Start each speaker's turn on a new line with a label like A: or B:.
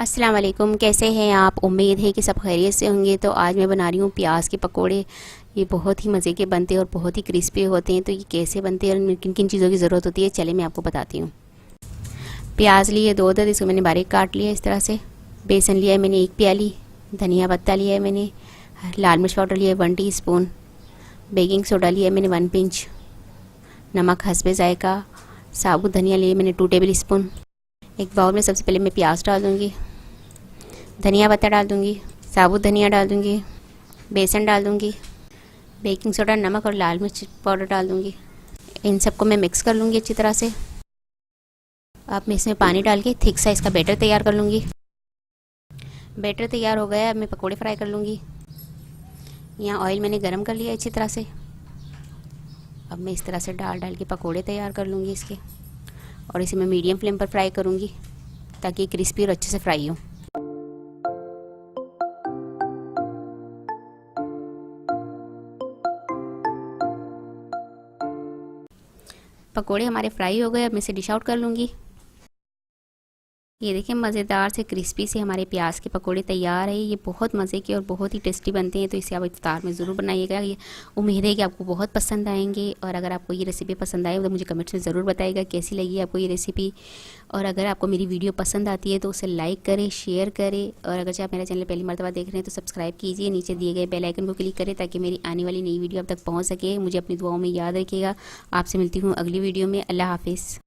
A: अस्सलाम वालेकुम, कैसे हैं आप। उम्मीद है कि सब खैरियत से होंगे। तो आज मैं बना रही हूँ प्याज के पकोड़े। ये बहुत ही मज़े के बनते हैं और बहुत ही क्रिस्पी होते हैं। तो ये कैसे बनते हैं और किन किन चीज़ों की ज़रूरत होती है, चले मैं आपको बताती हूँ। प्याज लिए 2 अदद, इसको मैंने बारीक काट लिया इस तरह से। बेसन लिया है मैंने 1 प्याली। धनिया पत्ता लिया है मैंने। लाल मिर्च पाउडर लिया है 1 टीस्पून। बेकिंग सोडा लिया है मैंने 1 पिंच। नमक हस्बे जायका। साबुत धनिया लिए मैंने 2 टेबल स्पून। एक बाउल में सबसे पहले मैं प्याज डाल दूँगी, धनिया पत्ता डाल दूँगी, साबुत धनिया डाल दूँगी, बेसन डाल दूँगी, बेकिंग सोडा, नमक और लाल मिर्च पाउडर डाल दूँगी। इन सबको मैं मिक्स कर लूँगी अच्छी तरह से। अब मैं इसमें पानी डाल के थिक सा इसका बैटर तैयार कर लूँगी। बैटर तैयार हो गया, अब मैं पकोड़े फ्राई कर लूँगी। यहाँ ऑयल मैंने गरम कर लिया अच्छी तरह से। अब मैं इस तरह से डाल के पकोड़े तैयार कर लूँगी इसके, और इसे मैं मीडियम फ्लेम पर फ्राई करूँगी ताकि क्रिस्पी और अच्छे से फ्राई हो। पकोड़े हमारे फ्राई हो गए, अब मैं इसे डिश आउट कर लूँगी। ये देखिए मज़ेदार से क्रिस्पी से हमारे प्याज के पकोड़े तैयार है। ये बहुत मज़े के और बहुत ही टेस्टी बनते हैं। तो इसे आप इफ्तार में ज़रूर बनाइएगा। ये उम्मीद है कि आपको बहुत पसंद आएंगे। और अगर आपको ये रेसिपी पसंद आए तो मुझे कमेंट्स में ज़रूर बताइएगा कैसी लगी आपको ये रेसिपी। और अगर आपको मेरी वीडियो पसंद आती है तो उसे लाइक करें, शेयर करें। और अगर आप मेरा चैनल पहली मरतबा देख रहे हैं तो सब्सक्राइब कीजिए। नीचे दिए गए बेल आइकन को क्लिक करें ताकि मेरी आने वाली नई वीडियो आप तक पहुँच सके। मुझे अपनी दुआओं में याद रखिएगा। आपसे मिलती हूँ अगली वीडियो में। अल्लाह हाफिज़।